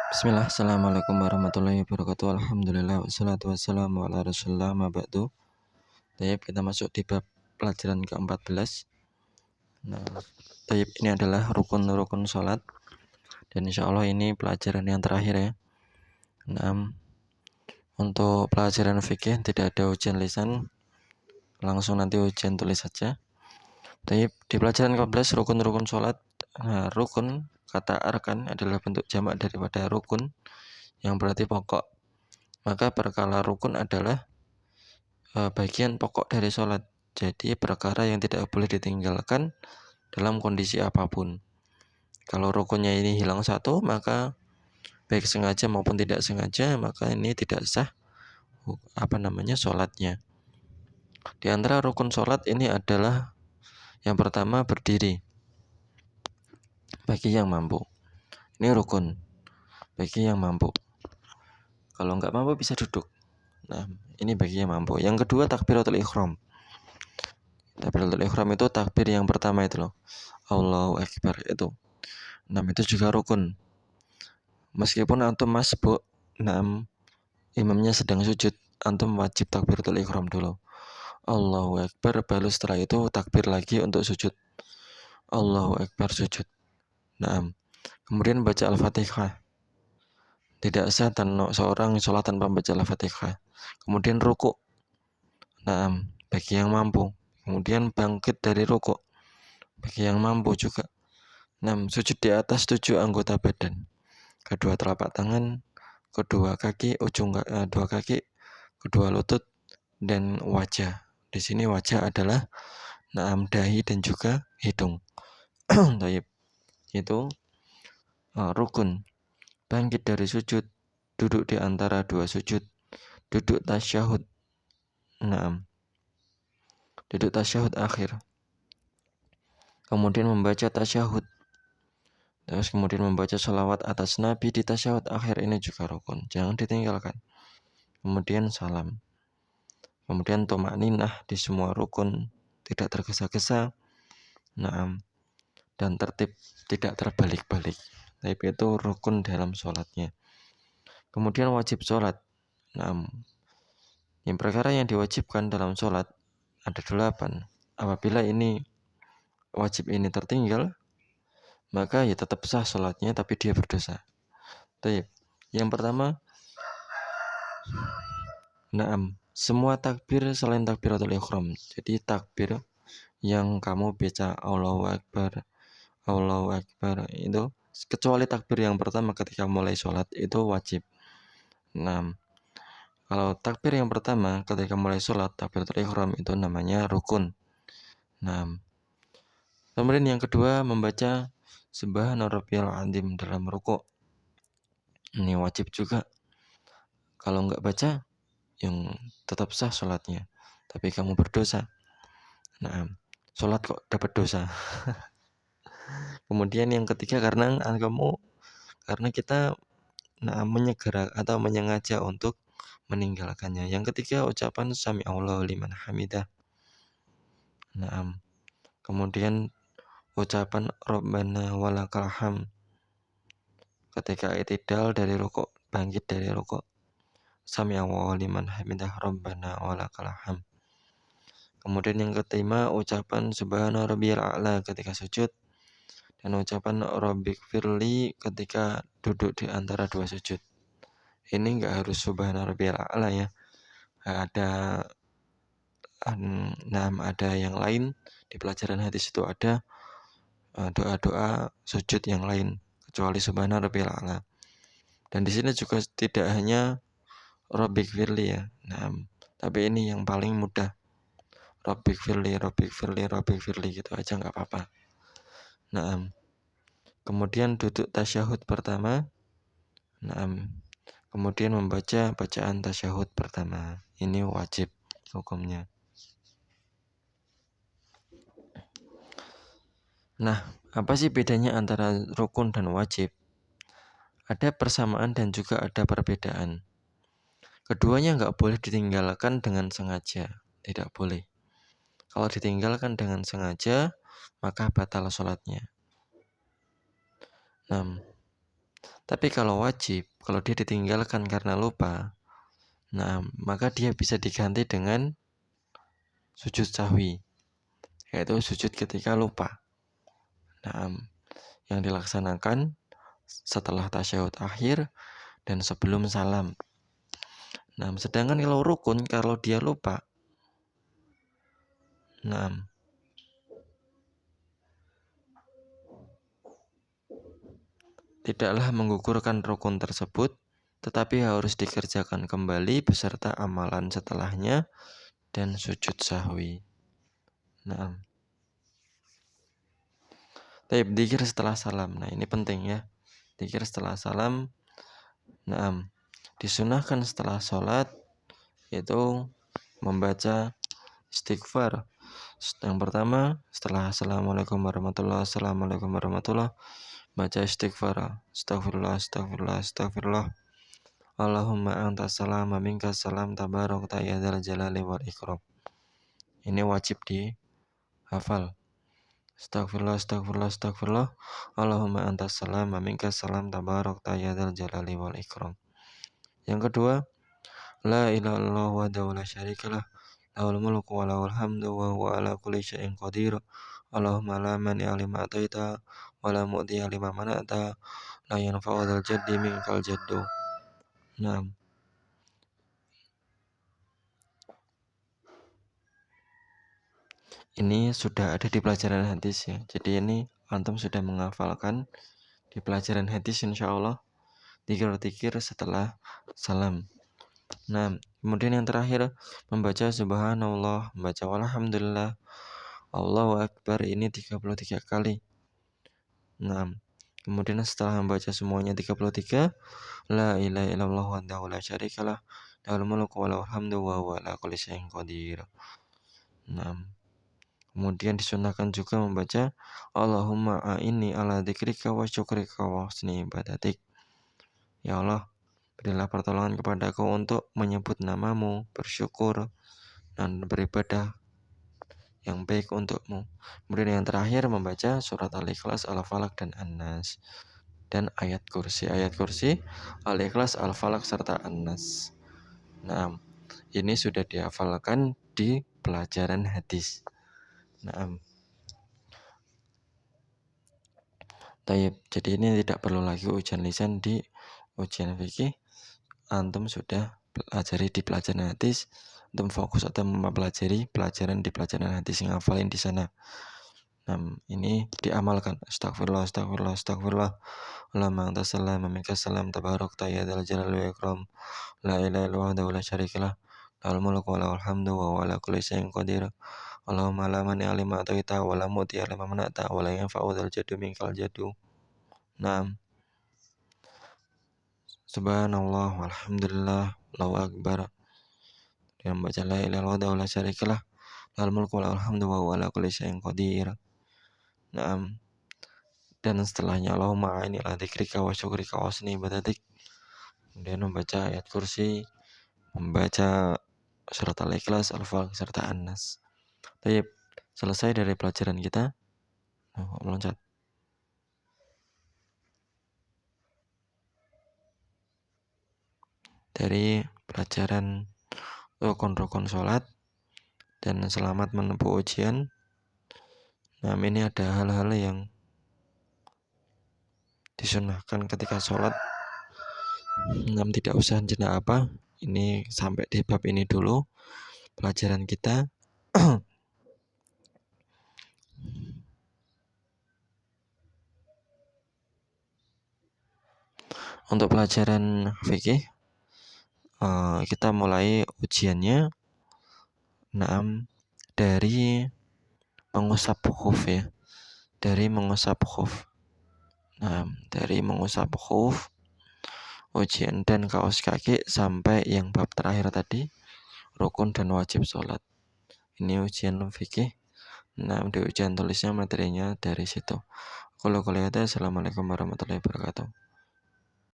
Bismillah, Assalamualaikum warahmatullahi wabarakatuh. Alhamdulillah, wassalatu wassalamu ala rasulillah, ma ba'du. Tayyib, kita masuk di bab pelajaran ke-14. Nah, tayyib, ini adalah rukun-rukun sholat. Dan insya Allah ini pelajaran yang terakhir ya. Nah, untuk pelajaran fikih tidak ada ujian lisan, langsung nanti ujian tulis saja. Tayyib, di pelajaran ke-14 rukun-rukun sholat. Nah, rukun, kata arkan adalah bentuk jamak daripada rukun, yang berarti pokok. Maka perkara rukun adalah bagian pokok dari sholat. Jadi perkara yang tidak boleh ditinggalkan dalam kondisi apapun. Kalau rukunnya ini hilang satu, maka baik sengaja maupun tidak sengaja, maka ini tidak sah sholatnya. Di antara rukun sholat ini adalah yang pertama berdiri bagi yang mampu. Ini rukun bagi yang mampu. Kalau nggak mampu bisa duduk. Nah, ini bagi yang mampu. Yang kedua takbiratul ihram. Takbiratul ihram itu takbir yang pertama itu loh. Allahu Akbar itu. Nah, itu juga rukun. Meskipun antum masbuk, imamnya sedang sujud, antum wajib takbiratul ihram dulu. Allahu Akbar, baru setelah itu takbir lagi untuk sujud. Allahu Akbar, sujud. Kemudian baca Al-Fatihah. Tidak sah seorang sholat tanpa baca Al-Fatihah. Kemudian ruku. Bagi yang mampu. Kemudian bangkit dari ruku. Bagi yang mampu juga. Sujud di atas 7 anggota badan. Kedua telapak tangan, kedua kaki, dua kaki, kedua lutut, dan wajah. Di sini wajah adalah dahi dan juga hidung. Itu rukun. Bangkit dari sujud, duduk di antara dua sujud, duduk tasyahud. Duduk tasyahud akhir. Kemudian membaca tasyahud. Terus kemudian membaca sholawat atas Nabi di tasyahud akhir, ini juga rukun. Jangan ditinggalkan. Kemudian salam. Kemudian tumakninah di semua rukun, tidak tergesa-gesa. Dan tertib, tidak terbalik-balik. Tapi itu rukun dalam sholatnya. Kemudian wajib sholat. Yang perkara yang diwajibkan dalam sholat ada 8. Apabila ini wajib ini tertinggal, maka ya tetap sah sholatnya, tapi dia berdosa. Yang pertama, semua takbir selain takbiratul ihram. Jadi takbir yang kamu baca Allahu Akbar itu, kecuali takbir yang pertama ketika mulai sholat, itu wajib. Kalau takbir yang pertama ketika mulai sholat, takbiratul ihram, itu namanya rukun. Kemudian yang kedua, membaca Subhana rabbiyal azim dalam rukuk. Ini wajib juga. Kalau nggak baca, yang tetap sah sholatnya, tapi kamu berdosa. Sholat kok dapat dosa. Kemudian yang ketiga, karena kita menyegera atau menyengaja untuk meninggalkannya. Yang ketiga, ucapan sami Allahu liman hamidah. Kemudian ucapan Rabbana walakal hamd ketika i'tidal dari rukuk, bangkit dari rukuk. Sami Allahu liman hamidah Rabbana walakal hamd. Kemudian yang kelima, ucapan subhana rabbiyal a'la ketika sujud, dan ucapan rabbighfirli ketika duduk di antara dua sujud. Ini enggak harus subhana rabbiyal a'la ya. Ada yang lain di pelajaran hadis itu, ada doa-doa sujud yang lain kecuali subhana rabbiyal a'la. Dan di sini juga tidak hanya rabbighfirli ya. Tapi ini yang paling mudah. Rabbighfirli gitu aja nggak apa-apa. Kemudian duduk tasyahud pertama. Kemudian membaca bacaan tasyahud pertama. Ini wajib hukumnya. Apa sih bedanya antara rukun dan wajib? Ada persamaan dan juga ada perbedaan. Keduanya nggak boleh ditinggalkan dengan sengaja. Tidak boleh. Kalau ditinggalkan dengan sengaja, maka batal sholatnya. Tapi kalau wajib, kalau dia ditinggalkan karena lupa, nah maka dia bisa diganti dengan sujud sahwi, yaitu sujud ketika lupa. Nah, yang dilaksanakan setelah tasyahud akhir dan sebelum salam. Nah, sedangkan kalau rukun, kalau dia lupa, nah, tidaklah menggugurkan rukun tersebut, tetapi harus dikerjakan kembali beserta amalan setelahnya dan sujud sahwi. Nah, dzikir setelah salam. Nah, ini penting ya. Dzikir setelah salam. Nah, disunahkan setelah sholat yaitu membaca istighfar. Yang pertama, setelah assalamualaikum warahmatullahi wabarakatuh, baca istighfar. Astagfirullah, astagfirullah, astagfirullah. Allahumma antas salam wa minkas salam tabarakta ya dzal jalali wal ikram. Ini wajib dihafal. Astagfirullah, astagfirullah, astagfirullah. Allahumma antas salam wa minkas salam tabarakta ya dzal jalali wal ikram. Yang kedua, la ilaha illallah wahdahu la syarikalah, lahul mulku wa lahul hamdu wa huwa ala kulli syai'in qadir. Allahumma la mani'a lima ataita wa la mu'tiya lima mana'ta, la yanfa'u dzal jaddi minkal jaddu. Nah, ini sudah ada di pelajaran hadis ya. Jadi ini antum sudah menghafalkan di pelajaran hadis insyaallah dzikir-dzikir setelah salam. Nah, kemudian yang terakhir membaca subhanallah, membaca walhamdulillah, Allahu akbar ini 33 kali. Nah, kemudian setelah membaca semuanya 33, la ilaha illallah wahdahu la syarikalah, lahul mulku wa lahul hamdu wa huwa ala kulli syai'in qadir. Nah, kemudian disunahkan juga membaca Allahumma a'inni ala dzikrika wa syukrika wa husni ibadatik. Ya Allah, berilah pertolongan kepadaku untuk menyebut namamu, bersyukur, dan beribadah yang baik untukmu. Kemudian yang terakhir membaca surat Al-Ikhlas, Al-Falaq, dan An-Nas. Dan ayat kursi. Ayat kursi, Al-Ikhlas, Al-Falaq, serta An-Nas. Nah, ini sudah dihafalkan di pelajaran hadis. Nah, jadi ini tidak perlu lagi ujian lisan di ujian fikih. Antum sudah pelajari di pelajaran hadis. Antum fokus atau mempelajari pelajaran di pelajaran hadis yang hafalin di sana. Nah, ini diamalkan. Astagfirullah, astagfirullah, astagfirullah. Allahumma antas salam wa minkas salam tabarakta ya dzal jalali wal ikram. La ilaha illallah wahdahu la syarikalah, lahul mulku wa lahul hamdu wa huwa ala kulli syai'in qadir. Allahumma la mani'a lima ataita wa la mu'tiya lima mana'ta wa la yanfa'u dzal jaddu minkal jaddu. Naam. Subhanallah walhamdulillah Allahu akbar. Dia membaca la ilaha illallah wa la syarikalah, lahul mulku wa lahul hamdu wa huwa ala kulli syai'in qadir. Naam. Dan setelahnya Allahumma a'inni ala dzikrika wa syukrika wa husni ibadatik. Kemudian membaca ayat kursi, membaca surat Al-Ikhlas, Al-Falaq, serta An-Nas. Baik, selesai dari pelajaran kita. Meloncat. Dari pelajaran rukun-rukun sholat dan selamat menempuh ujian. Nah, ini ada hal-hal yang disunahkan ketika sholat. Tidak usah jenak apa. Ini sampai di bab ini dulu pelajaran kita. Untuk pelajaran fikih, kita mulai ujiannya dari mengusap khuf ya. Dari mengusap khuf. Dari mengusap khuf, ujian dan kaos kaki sampai yang bab terakhir tadi, rukun dan wajib sholat. Ini ujian fikih. Di ujian tulisnya materinya dari situ. Kalau kalian, assalamualaikum warahmatullahi wabarakatuh.